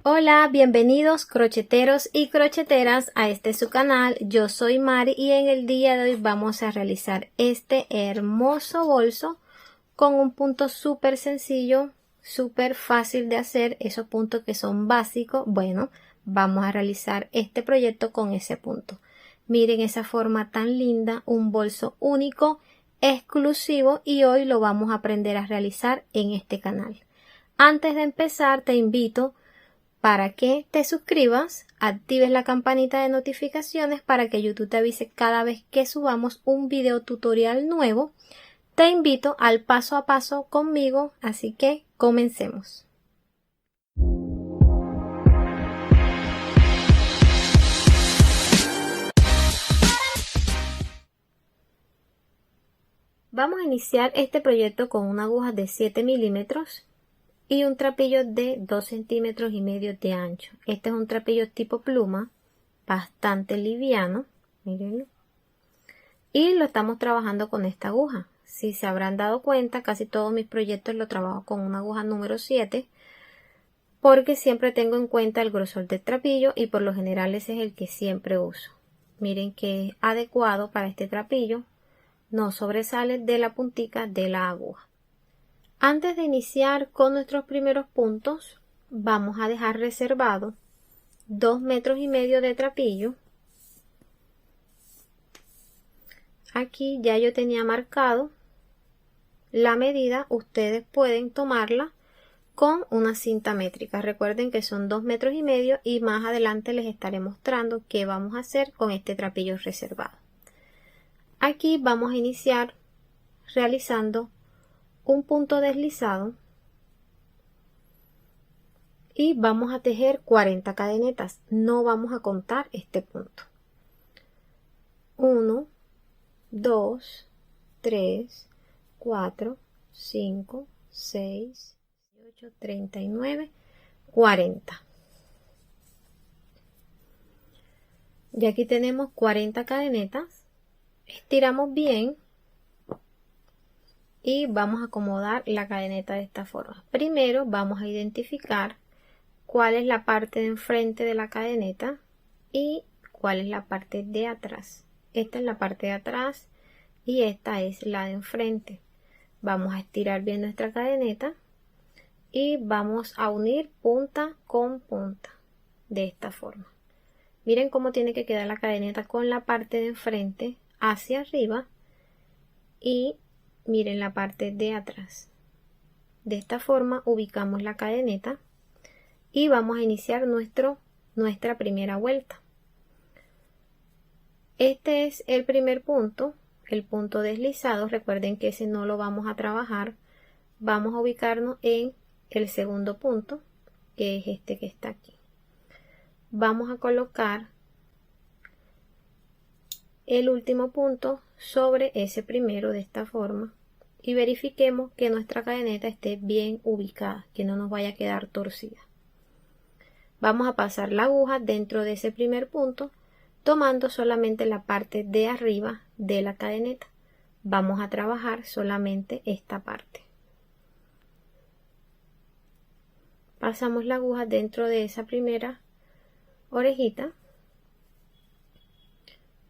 Hola, bienvenidos crocheteros y crocheteras a este su canal. Yo soy Mari y en el día de hoy vamos a realizar este hermoso bolso con un punto súper sencillo, súper fácil de hacer, esos puntos que son básicos. Bueno, vamos a realizar este proyecto con ese punto. Miren esa forma tan linda, un bolso único, exclusivo, y hoy lo vamos a aprender a realizar en este canal. Antes de empezar te invito para que te suscribas, actives la campanita de notificaciones para que YouTube te avise cada vez que subamos un video tutorial nuevo. Te invito al paso a paso conmigo, así que comencemos. Vamos a iniciar este proyecto con una aguja de 7 milímetros y un trapillo de 2,5 centímetros de ancho. Este es un trapillo tipo pluma, bastante liviano, mírenlo. Y lo estamos trabajando con esta aguja. Si se habrán dado cuenta, casi todos mis proyectos lo trabajo con una aguja número 7, porque siempre tengo en cuenta el grosor del trapillo y por lo general ese es el que siempre uso. Miren que es adecuado para este trapillo, no sobresale de la puntica de la aguja. Antes de iniciar con nuestros primeros puntos, vamos a dejar reservado 2,5 metros de trapillo. Aquí ya yo tenía marcado la medida, ustedes pueden tomarla con una cinta métrica. Recuerden que son 2,5 metros y más adelante les estaré mostrando qué vamos a hacer con este trapillo reservado. Aquí vamos a iniciar realizando un punto deslizado y vamos a tejer 40 cadenetas. No vamos a contar este punto. 1, 2, 3, 4, 5, 6, 8, 39, 40. Y aquí tenemos 40 cadenetas. Estiramos bien y vamos a acomodar la cadeneta de esta forma. Primero vamos a identificar cuál es la parte de enfrente de la cadeneta y cuál es la parte de atrás. Esta es la parte de atrás y esta es la de enfrente. Vamos a estirar bien nuestra cadeneta y vamos a unir punta con punta de esta forma. Miren cómo tiene que quedar la cadeneta con la parte de enfrente hacia arriba y miren la parte de atrás. De esta forma ubicamos la cadeneta y vamos a iniciar nuestra primera vuelta. Este es el primer punto, el punto deslizado. Recuerden que ese no lo vamos a trabajar. Vamos a ubicarnos en el segundo punto, que es este que está aquí. Vamos a colocar el último punto sobre ese primero de esta forma y verifiquemos que nuestra cadeneta esté bien ubicada, que no nos vaya a quedar torcida. Vamos a pasar la aguja dentro de ese primer punto, tomando solamente la parte de arriba de la cadeneta. Vamos a trabajar solamente esta parte. Pasamos la aguja dentro de esa primera orejita,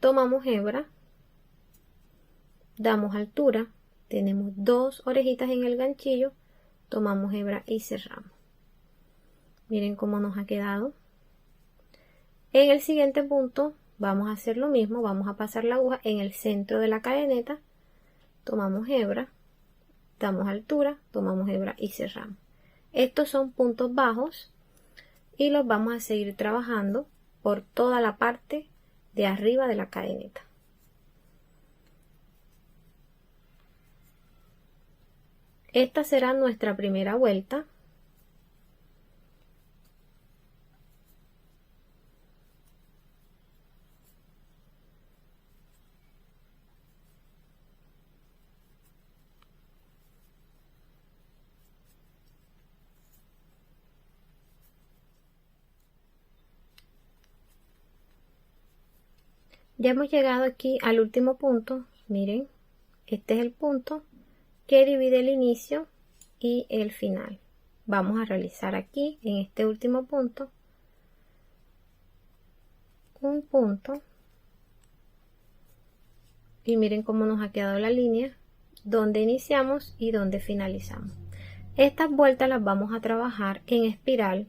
tomamos hebra, damos altura, tenemos 2 orejitas en el ganchillo, tomamos hebra y cerramos. Miren cómo nos ha quedado. En el siguiente punto vamos a hacer lo mismo, vamos a pasar la aguja en el centro de la cadeneta, tomamos hebra, damos altura, tomamos hebra y cerramos. Estos son puntos bajos y los vamos a seguir trabajando por toda la parte de arriba de la cadeneta. Esta será nuestra primera vuelta. Ya hemos llegado aquí al último punto. Miren, este es el punto que divide el inicio y el final. vamos a realizar aquí en este último punto un punto y miren cómo nos ha quedado la línea donde iniciamos y donde finalizamos. Estas vueltas las vamos a trabajar en espiral,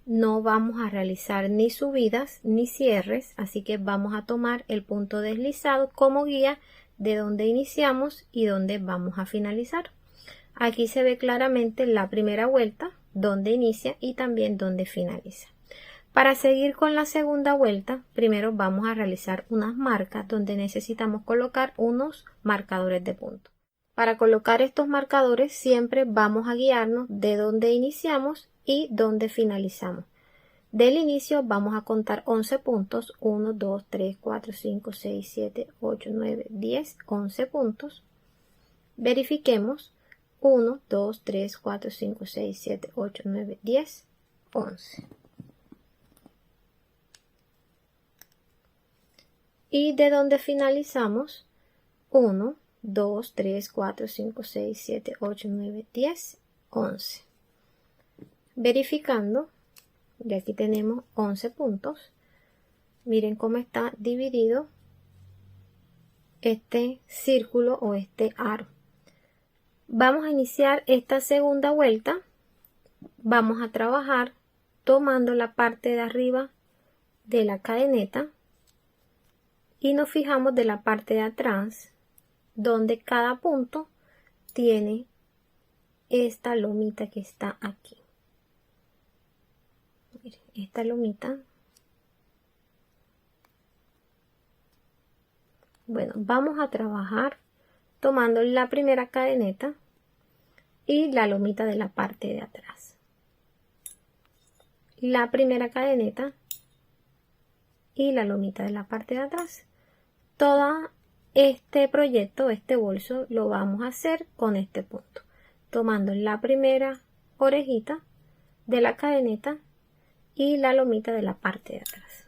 no vamos a realizar ni subidas ni cierres, así que vamos a tomar el punto deslizado como guía de donde iniciamos y donde vamos a finalizar. Aquí se ve claramente la primera vuelta donde inicia y también donde finaliza. Para seguir con la segunda vuelta, primero vamos a realizar unas marcas donde necesitamos colocar unos marcadores de punto. Para colocar estos marcadores siempre vamos a guiarnos de donde iniciamos y donde finalizamos. Del inicio vamos a contar 11 puntos, 1, 2, 3, 4, 5, 6, 7, 8, 9, 10, 11 puntos. Verifiquemos 1, 2, 3, 4, 5, 6, 7, 8, 9, 10, 11. Y de donde finalizamos 1, 2, 3, 4, 5, 6, 7, 8, 9, 10, 11. Verificando, y aquí tenemos 11 puntos. Miren cómo está dividido este círculo o este aro. Vamos a iniciar esta segunda vuelta. Vamos a trabajar tomando la parte de arriba de la cadeneta y nos fijamos de la parte de atrás donde cada punto tiene esta lomita que está aquí. Miren, esta lomita. Bueno, vamos a trabajar tomando la primera cadeneta y la lomita de la parte de atrás. La primera cadeneta y la lomita de la parte de atrás. Todo este proyecto, este bolso, lo vamos a hacer con este punto, tomando la primera orejita de la cadeneta y la lomita de la parte de atrás.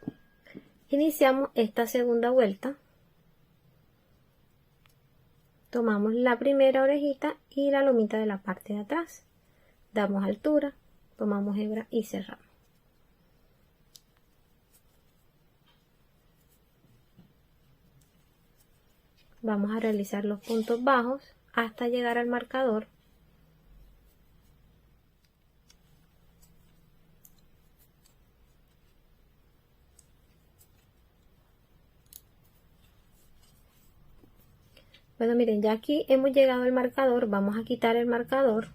Iniciamos esta segunda vuelta, tomamos la primera orejita y la lomita de la parte de atrás, damos altura, tomamos hebra y cerramos. Vamos a realizar los puntos bajos hasta llegar al marcador. Bueno, miren, ya aquí hemos llegado al marcador, vamos a quitar el marcador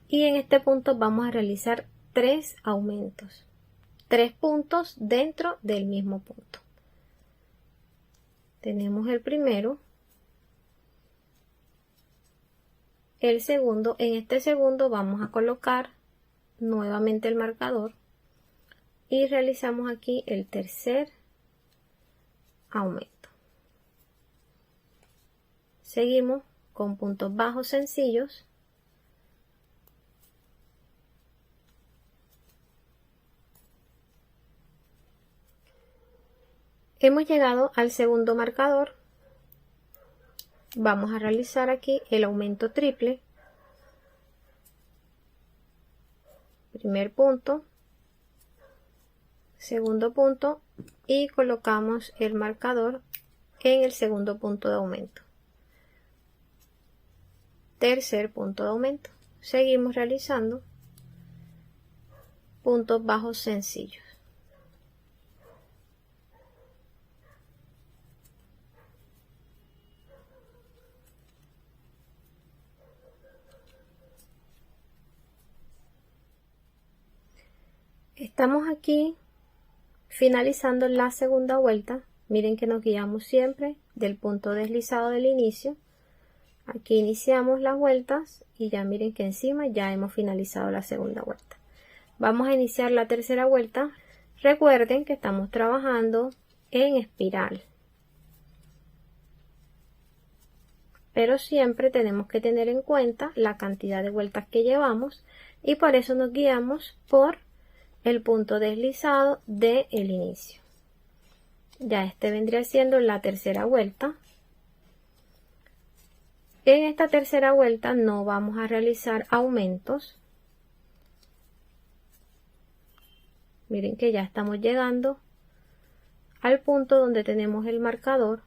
y en este punto vamos a realizar 3 aumentos, 3 puntos dentro del mismo punto. Tenemos el primero, el segundo. En este segundo vamos a colocar nuevamente el marcador y realizamos aquí el tercer aumento. Seguimos con puntos bajos sencillos. Hemos llegado al segundo marcador. Vamos a realizar aquí el aumento triple. Primer punto, segundo punto y colocamos el marcador en el segundo punto de aumento. Tercer punto de aumento. Seguimos realizando puntos bajos sencillos. Estamos aquí finalizando la segunda vuelta. Miren que nos guiamos siempre del punto deslizado del inicio. Aquí iniciamos las vueltas y ya miren que encima ya hemos finalizado la segunda vuelta. Vamos a iniciar la tercera vuelta. Recuerden que estamos trabajando en espiral, pero siempre tenemos que tener en cuenta la cantidad de vueltas que llevamos y por eso nos guiamos por el punto deslizado del inicio. Ya este vendría siendo la tercera vuelta. En esta tercera vuelta no vamos a realizar aumentos. Miren que ya estamos llegando al punto donde tenemos el marcador.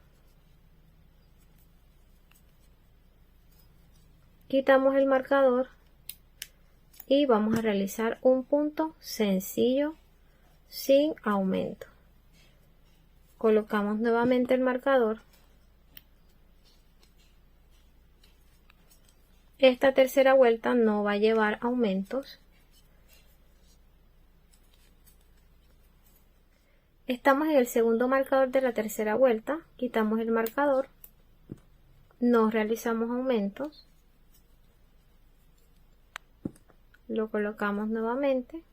Quitamos el marcador y vamos a realizar un punto sencillo sin aumento. Colocamos nuevamente el marcador. Esta tercera vuelta no va a llevar aumentos. Estamos en el segundo marcador de la tercera vuelta. Quitamos el marcador. No realizamos aumentos. Lo colocamos nuevamente.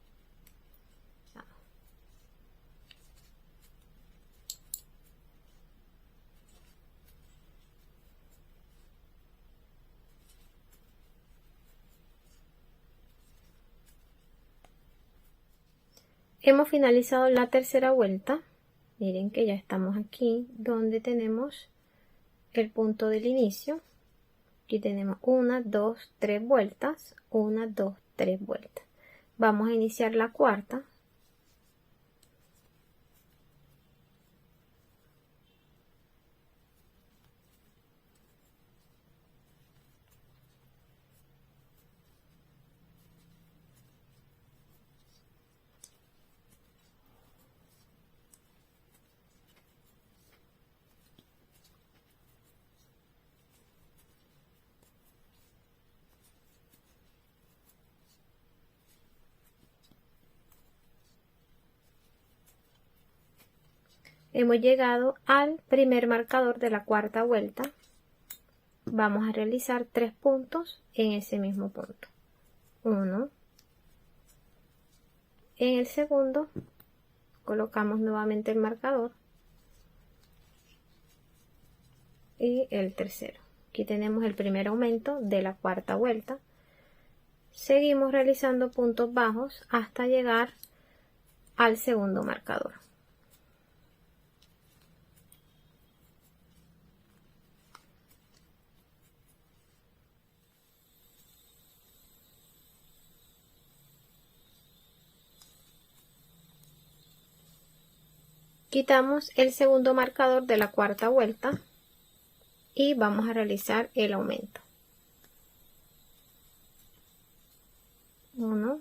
Hemos finalizado la tercera vuelta. Miren que ya estamos aquí donde tenemos el punto del inicio. Aquí tenemos 1, 2, 3 vueltas. 1, 2, 3 vueltas. Vamos a iniciar la cuarta. Hemos llegado al primer marcador de la cuarta vuelta. Vamos a realizar 3 puntos en ese mismo punto. 1. En el segundo colocamos nuevamente el marcador. Y el tercero. Aquí tenemos el primer aumento de la cuarta vuelta. Seguimos realizando puntos bajos hasta llegar al segundo marcador. Quitamos el segundo marcador de la cuarta vuelta y vamos a realizar el aumento. 1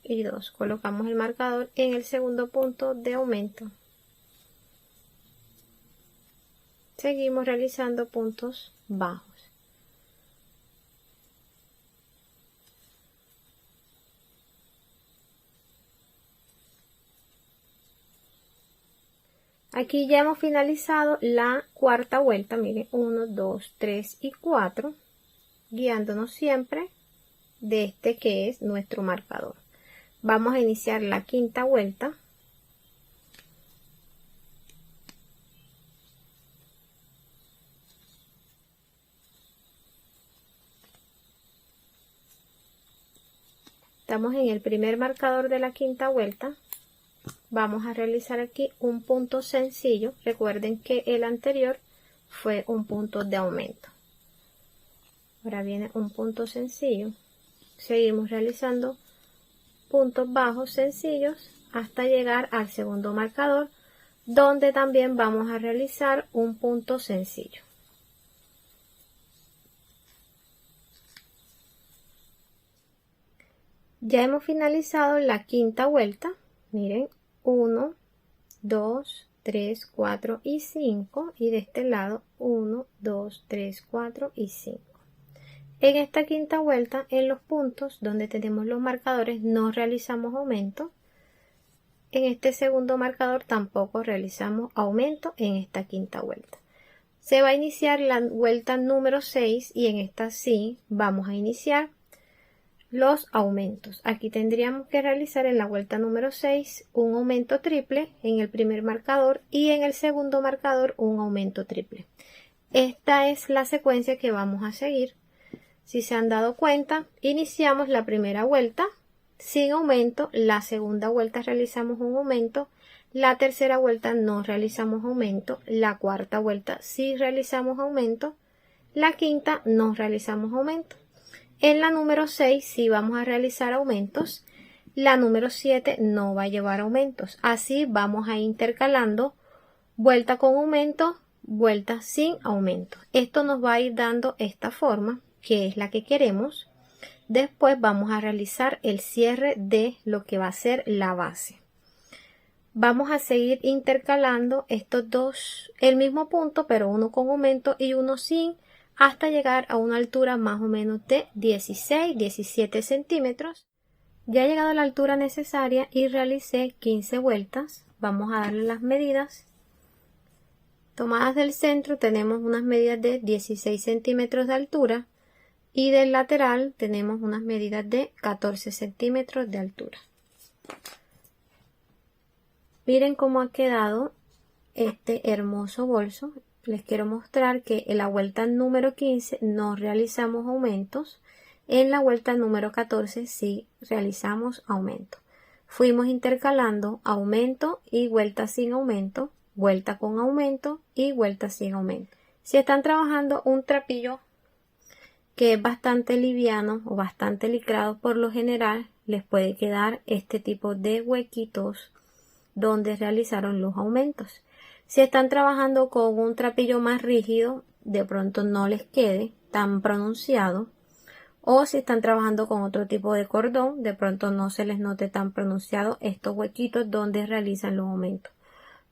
y 2. Colocamos el marcador en el segundo punto de aumento. Seguimos realizando puntos bajos. Aquí ya hemos finalizado la cuarta vuelta, miren, 1, 2, 3 y 4, guiándonos siempre de este que es nuestro marcador. Vamos a iniciar la quinta vuelta. Estamos en el primer marcador de la quinta vuelta. Vamos a realizar aquí un punto sencillo. Recuerden que el anterior fue un punto de aumento. Ahora viene un punto sencillo. Seguimos realizando puntos bajos sencillos hasta llegar al segundo marcador, donde también vamos a realizar un punto sencillo. Ya hemos finalizado la quinta vuelta. Miren, 1, 2, 3, 4 y 5. Y de este lado 1, 2, 3, 4 y 5. En esta quinta vuelta, en los puntos donde tenemos los marcadores, no realizamos aumento. En este segundo marcador tampoco realizamos aumento en esta quinta vuelta. Se va a iniciar la vuelta número 6 y en esta sí vamos a iniciar los aumentos. Aquí tendríamos que realizar en la vuelta número 6 un aumento triple en el primer marcador y en el segundo marcador un aumento triple. Esta es la secuencia que vamos a seguir. Si se han dado cuenta, iniciamos la primera vuelta sin aumento, la segunda vuelta realizamos un aumento, la tercera vuelta no realizamos aumento, la cuarta vuelta sí realizamos aumento, La quinta no realizamos aumento. En la número 6 sí vamos a realizar aumentos. La número 7 no va a llevar aumentos. Así vamos a ir intercalando vuelta con aumento, vuelta sin aumento. Esto nos va a ir dando esta forma, que es la que queremos. Después vamos a realizar el cierre de lo que va a ser la base. Vamos a seguir intercalando estos dos, el mismo punto, pero uno con aumento y uno sin, hasta llegar a una altura más o menos de 16-17 centímetros. Ya he llegado a la altura necesaria y realicé 15 vueltas. Vamos a darle las medidas. Tomadas del centro tenemos unas medidas de 16 centímetros de altura y del lateral tenemos unas medidas de 14 centímetros de altura. Miren cómo ha quedado este hermoso bolso. Les quiero mostrar que en la vuelta número 15 no realizamos aumentos. En la vuelta número 14 sí realizamos aumento. Fuimos intercalando aumento y vuelta sin aumento, vuelta con aumento y vuelta sin aumento. Si están trabajando un trapillo que es bastante liviano o bastante licrado, por lo general les puede quedar este tipo de huequitos donde realizaron los aumentos. Si están trabajando con un trapillo más rígido, de pronto no les quede tan pronunciado. O si están trabajando con otro tipo de cordón, de pronto no se les note tan pronunciado estos huequitos donde realizan los aumentos.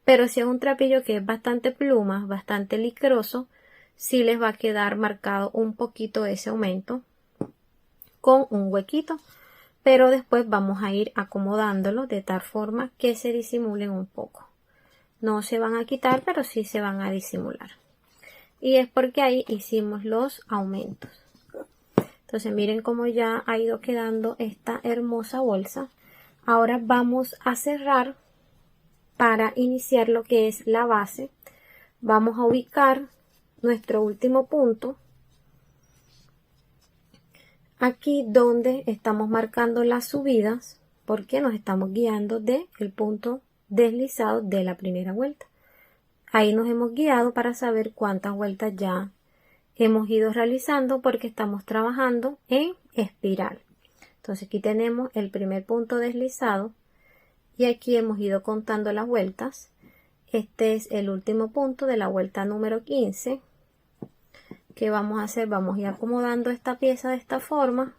Pero si es un trapillo que es bastante pluma, bastante licroso, sí les va a quedar marcado un poquito ese aumento con un huequito. Pero después vamos a ir acomodándolo de tal forma que se disimulen un poco. No se van a quitar, pero sí se van a disimular. Y es porque ahí hicimos los aumentos. Entonces miren cómo ya ha ido quedando esta hermosa bolsa. Ahora vamos a cerrar para iniciar lo que es la base. Vamos a ubicar nuestro último punto aquí donde estamos marcando las subidas, porque nos estamos guiando del punto deslizado de la primera vuelta. Ahí nos hemos guiado para saber cuántas vueltas ya hemos ido realizando, porque estamos trabajando en espiral. Entonces aquí tenemos el primer punto deslizado y aquí hemos ido contando las vueltas. Este es el último punto de la vuelta número 15. ¿Qué vamos a hacer? Vamos a ir acomodando esta pieza de esta forma.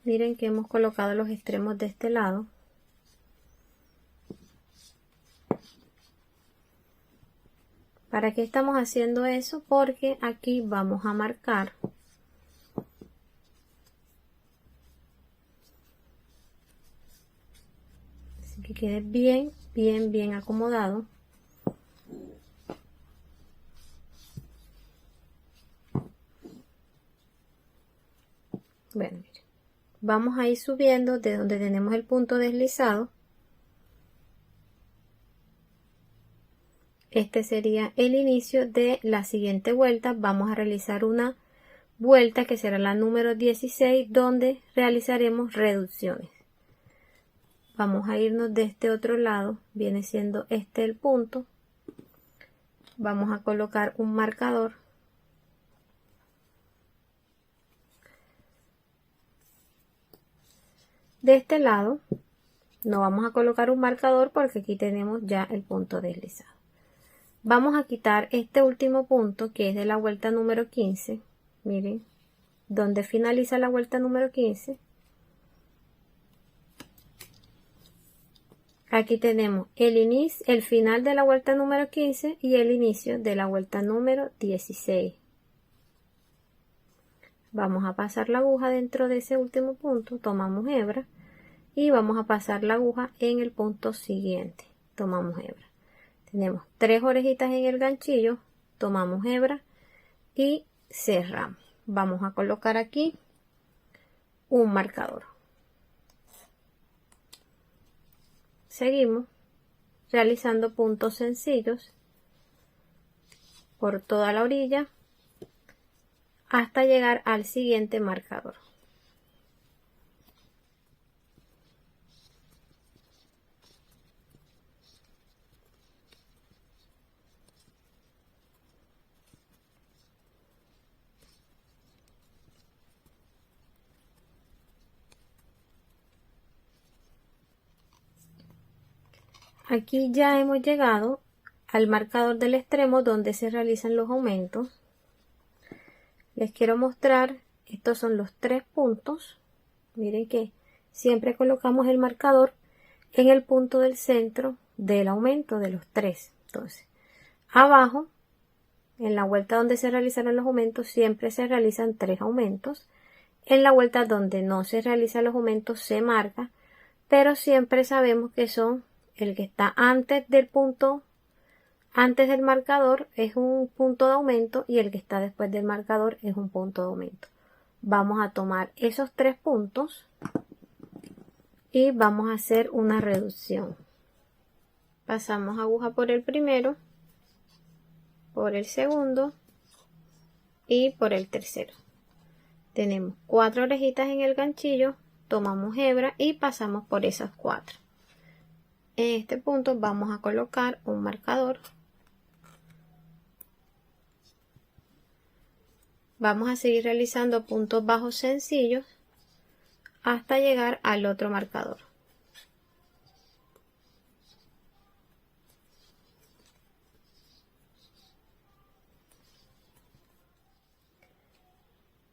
Miren que hemos colocado los extremos de este lado. ¿Para qué estamos haciendo eso? Porque aquí vamos a marcar que quede bien acomodado. Bueno, miren, vamos a ir subiendo de donde tenemos el punto deslizado. Este sería el inicio de la siguiente vuelta. Vamos a realizar una vuelta que será la número 16, donde realizaremos reducciones. Vamos a irnos de este otro lado, viene siendo este el punto. Vamos a colocar un marcador. De este lado no vamos a colocar un marcador porque aquí tenemos ya el punto deslizado. Vamos a quitar este último punto que es de la vuelta número 15. Miren, donde finaliza la vuelta número 15. Aquí tenemos el final de la vuelta número 15 y el inicio de la vuelta número 16. Vamos a pasar la aguja dentro de ese último punto, tomamos hebra y vamos a pasar la aguja en el punto siguiente, tomamos hebra. Tenemos 3 orejitas en el ganchillo, tomamos hebra y cerramos. Vamos a colocar aquí un marcador. Seguimos realizando puntos sencillos por toda la orilla hasta llegar al siguiente marcador. Aquí ya hemos llegado al marcador del extremo donde se realizan los aumentos. Les quiero mostrar, estos son los 3 puntos. Miren que siempre colocamos el marcador en el punto del centro del aumento de los 3. Entonces, abajo, en la vuelta donde se realizaron los aumentos, siempre se realizan 3 aumentos. En la vuelta donde no se realizan los aumentos se marca, pero siempre sabemos que son el que está antes del punto, antes del marcador es un punto de aumento y el que está después del marcador es un punto de aumento. Vamos a tomar esos 3 puntos y vamos a hacer una reducción. Pasamos aguja por el primero, por el segundo y por el tercero. Tenemos 4 orejitas en el ganchillo, tomamos hebra y pasamos por esas 4. En este punto vamos a colocar un marcador. Vamos a seguir realizando puntos bajos sencillos hasta llegar al otro marcador.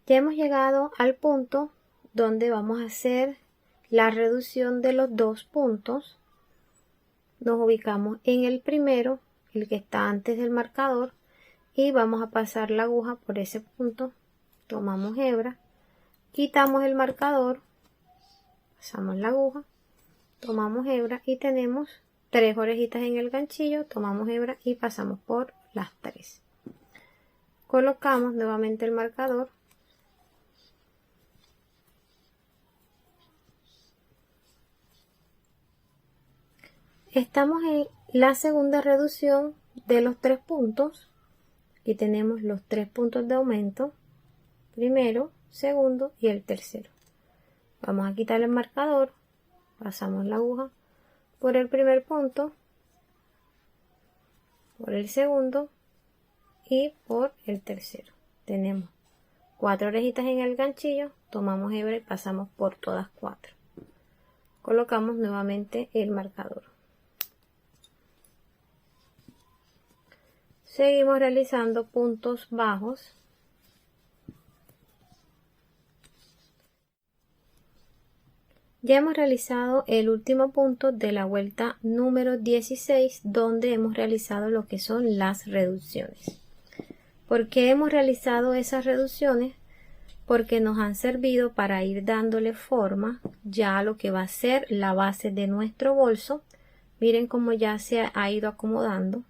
Ya hemos llegado al punto donde vamos a hacer la reducción de los 2 puntos. Nos ubicamos en el primero, el que está antes del marcador, y vamos a pasar la aguja por ese punto. Tomamos hebra, quitamos el marcador, pasamos la aguja, tomamos hebra y tenemos 3 orejitas en el ganchillo, tomamos hebra y pasamos por las 3. Colocamos nuevamente el marcador. Estamos en la segunda reducción de los 3 puntos. Aquí tenemos los 3 puntos de aumento, primero, segundo y el tercero. Vamos a quitar el marcador, pasamos la aguja por el primer punto, por el segundo y por el tercero. Tenemos 4 orejitas en el ganchillo, tomamos hebra y pasamos por todas 4. Colocamos nuevamente el marcador. Seguimos realizando puntos bajos. Ya hemos realizado el último punto de la vuelta número 16, donde hemos realizado lo que son las reducciones. ¿Por qué hemos realizado esas reducciones? Porque nos han servido para ir dándole forma ya a lo que va a ser la base de nuestro bolso. Miren cómo ya se ha ido acomodando.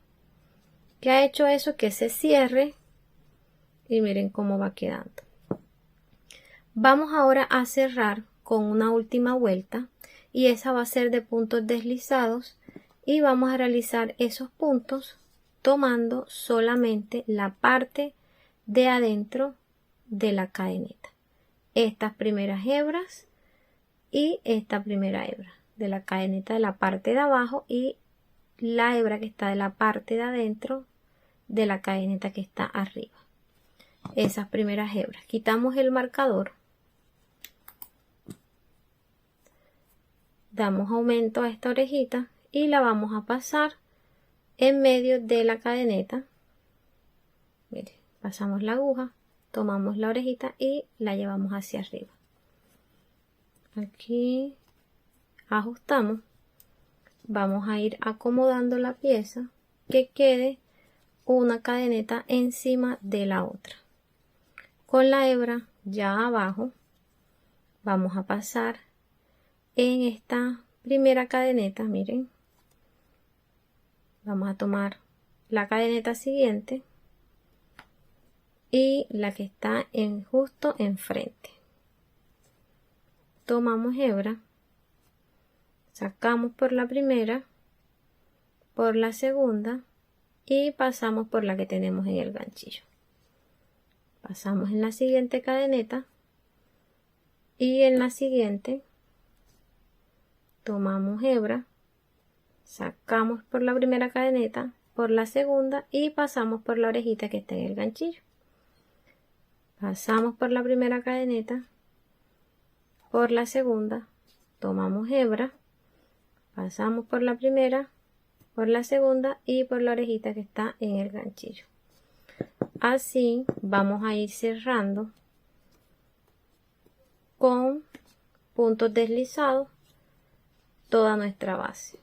¿Qué ha hecho eso? Que se cierre y miren cómo va quedando. Vamos ahora a cerrar con una última vuelta y esa va a ser de puntos deslizados y vamos a realizar esos puntos tomando solamente la parte de adentro de la cadeneta. Estas primeras hebras y esta primera hebra de la cadeneta de la parte de abajo y la hebra que está de la parte de adentro de la cadeneta que está arriba. Esas primeras hebras. Quitamos el marcador. Damos aumento a esta orejita y la vamos a pasar en medio de la cadeneta. Miren, pasamos la aguja, tomamos la orejita y la llevamos hacia arriba. Aquí ajustamos. Vamos a ir acomodando la pieza que quede una cadeneta encima de la otra. Con la hebra ya abajo vamos a pasar en esta primera cadeneta, miren. Vamos a tomar la cadeneta siguiente y la que está justo enfrente. Tomamos hebra, sacamos por la primera, por la segunda y pasamos por la que tenemos en el ganchillo. Pasamos en la siguiente cadeneta y en la siguiente tomamos hebra, sacamos por la primera cadeneta, por la segunda y pasamos por la orejita que está en el ganchillo. Pasamos por la primera cadeneta, por la segunda, tomamos hebra, pasamos por la primera por la segunda y por la orejita que está en el ganchillo. Así vamos a ir cerrando con puntos deslizados toda nuestra base.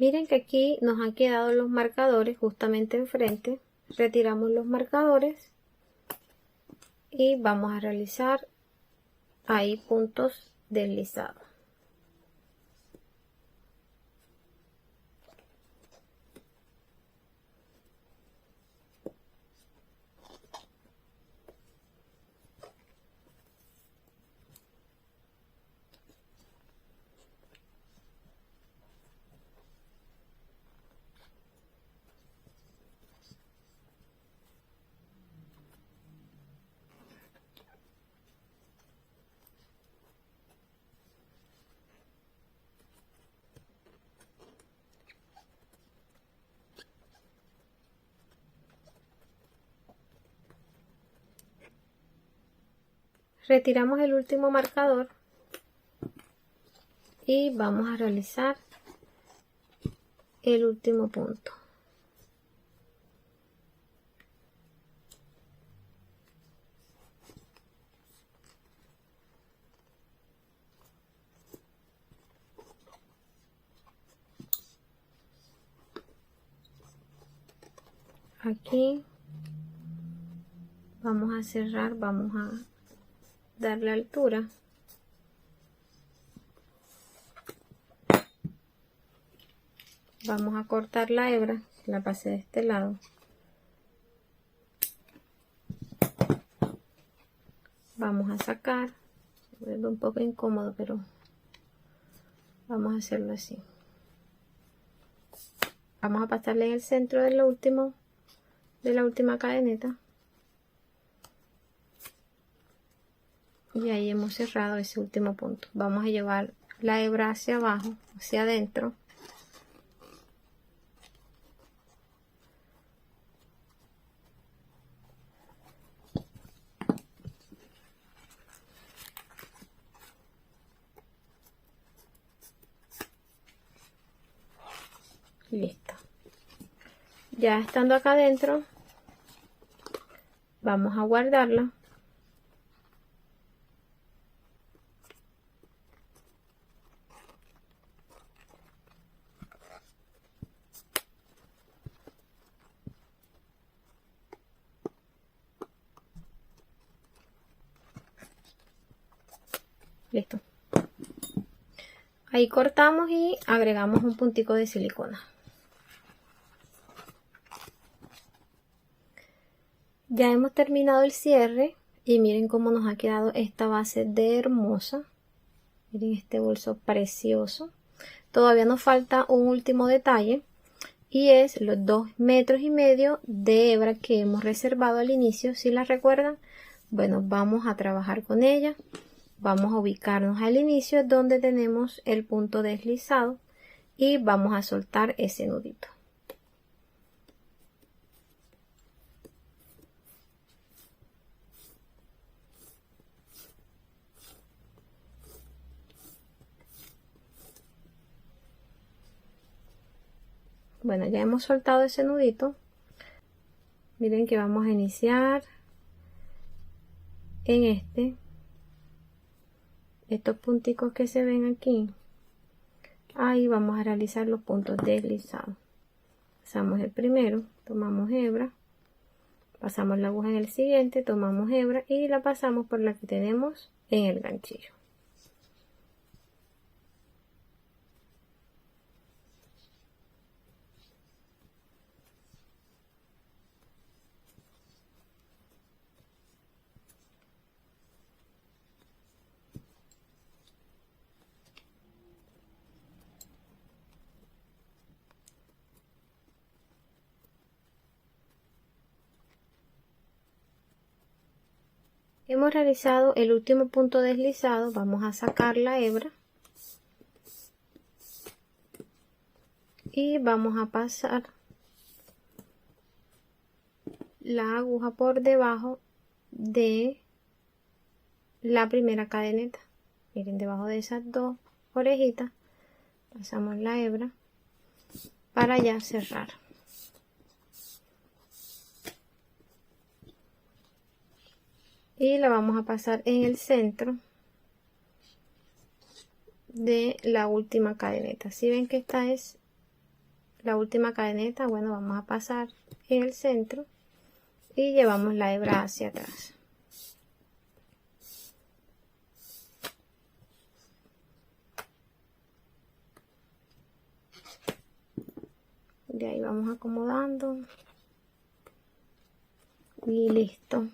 Miren que aquí nos han quedado los marcadores justamente enfrente. Retiramos los marcadores y vamos a realizar ahí puntos deslizados. Retiramos el último marcador y vamos a realizar el último punto. Aquí vamos a cerrar, vamos a darle altura. Vamos a cortar la hebra, la pasé de este lado. Vamos a sacar, se vuelve un poco incómodo, pero vamos a hacerlo así. Vamos a pasarle en el centro de la última cadeneta. Y ahí hemos cerrado ese último punto. Vamos a llevar la hebra hacia abajo, hacia adentro. Listo. Ya estando acá adentro, vamos a guardarla. Listo. Ahí cortamos y agregamos un puntico de silicona. Ya hemos terminado el cierre y miren cómo nos ha quedado esta base de hermosa. Miren este bolso precioso. Todavía nos falta un último detalle y es los 2,5 metros de hebra que hemos reservado al inicio. Si la recuerdan, bueno, vamos a trabajar con ella. Vamos a ubicarnos al inicio donde tenemos el punto deslizado y vamos a soltar ese nudito. Bueno, ya hemos soltado ese nudito. Miren que vamos a iniciar en estos punticos que se ven aquí. Ahí vamos a realizar los puntos deslizados. Pasamos el primero, tomamos hebra, pasamos la aguja en el siguiente, tomamos hebra y la pasamos por la que tenemos en el ganchillo. Hemos realizado el último punto deslizado, vamos a sacar la hebra y vamos a pasar la aguja por debajo de la primera cadeneta. Miren, debajo de esas dos orejitas pasamos la hebra para ya cerrar. Y la vamos a pasar en el centro de la última cadeneta. Si ven que esta es la última cadeneta, bueno, vamos a pasar en el centro y llevamos la hebra hacia atrás. De ahí vamos acomodando y listo.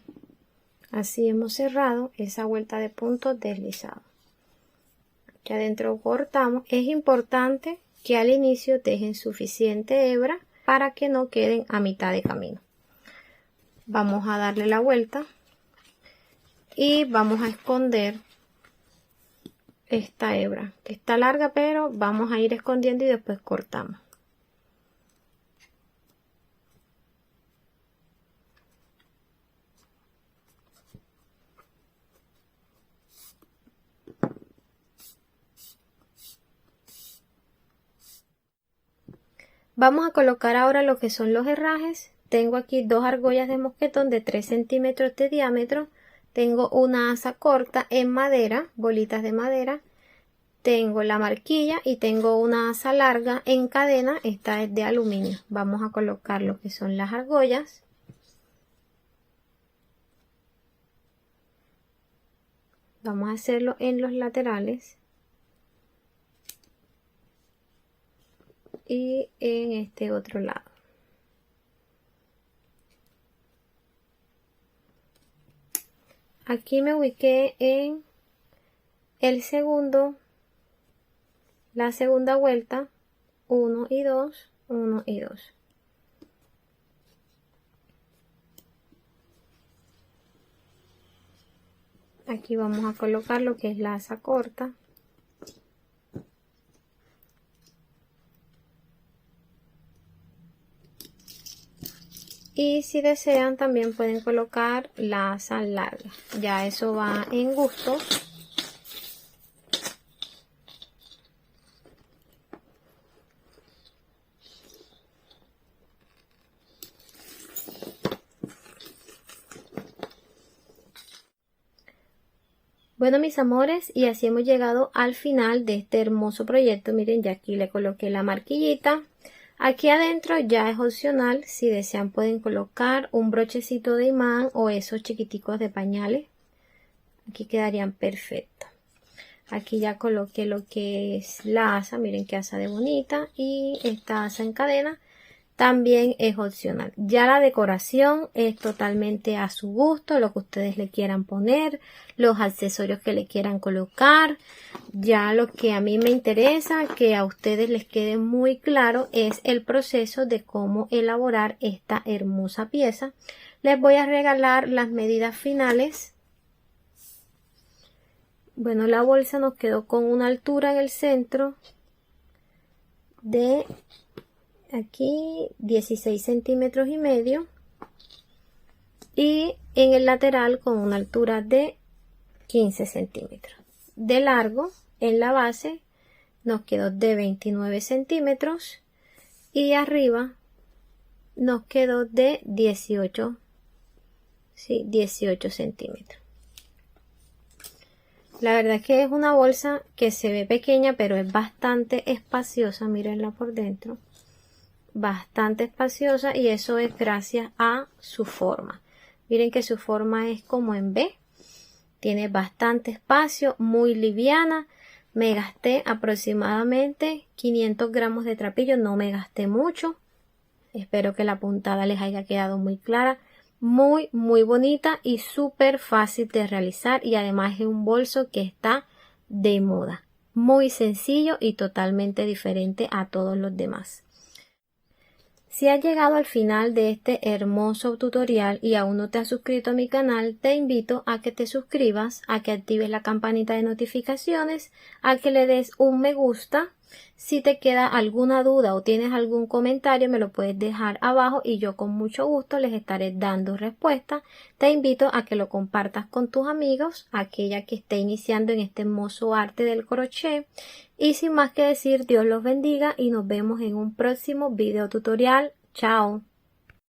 Así hemos cerrado esa vuelta de puntos deslizado. Aquí adentro cortamos. Es importante que al inicio dejen suficiente hebra para que no queden a mitad de camino. Vamos a darle la vuelta y vamos a esconder esta hebra que está larga, pero vamos a ir escondiendo y después cortamos. Vamos a colocar ahora lo que son los herrajes. Tengo aquí dos argollas de mosquetón de 3 centímetros de diámetro. Tengo una asa corta en madera, bolitas de madera. Tengo la marquilla y tengo una asa larga en cadena. Esta es de aluminio. Vamos a colocar lo que son las argollas. Vamos a hacerlo en los laterales. Y en este otro lado. Aquí me ubiqué en el segundo, la segunda vuelta, 1 y 2, 1 y 2. Aquí vamos a colocar lo que es la asa corta. Y si desean también pueden colocar la asa larga. Ya eso va en gusto. Bueno, mis amores, y así hemos llegado al final de este hermoso proyecto. Miren, ya aquí le coloqué la marquillita. Aquí adentro ya es opcional, si desean pueden colocar un brochecito de imán o esos chiquiticos de pañales. Aquí quedarían perfectos. Aquí ya coloqué lo que es la asa, miren qué asa de bonita, y esta asa en cadena también es opcional. Ya la decoración es totalmente a su gusto, lo que ustedes le quieran poner, los accesorios que le quieran colocar. Ya lo que a mí me interesa que a ustedes les quede muy claro es el proceso de cómo elaborar esta hermosa pieza. Les voy a regalar las medidas finales. Bueno, la bolsa nos quedó con una altura en el centro de aquí 16 centímetros y medio y en el lateral con una altura de 15 centímetros. De largo en la base nos quedó de 29 centímetros y arriba nos quedó de 18 centímetros. La verdad es que es una bolsa que se ve pequeña, pero es bastante espaciosa. Mírenla por dentro. Bastante espaciosa, y eso es gracias a su forma. Miren que su forma es como en V. Tiene bastante espacio, muy liviana. Me gasté aproximadamente 500 gramos de trapillo. No me gasté mucho. Espero que la puntada les haya quedado muy clara. Muy bonita y súper fácil de realizar, y además es un bolso que está de moda. Muy sencillo y totalmente diferente a todos los demás. Si has llegado al final de este hermoso tutorial y aún no te has suscrito a mi canal, te invito a que te suscribas, a que actives la campanita de notificaciones, a que le des un me gusta. Si te queda alguna duda o tienes algún comentario, me lo puedes dejar abajo y yo con mucho gusto les estaré dando respuesta. Te invito a que lo compartas con tus amigos, aquella que esté iniciando en este hermoso arte del crochet. Y sin más que decir, Dios los bendiga y nos vemos en un próximo video tutorial. Chao.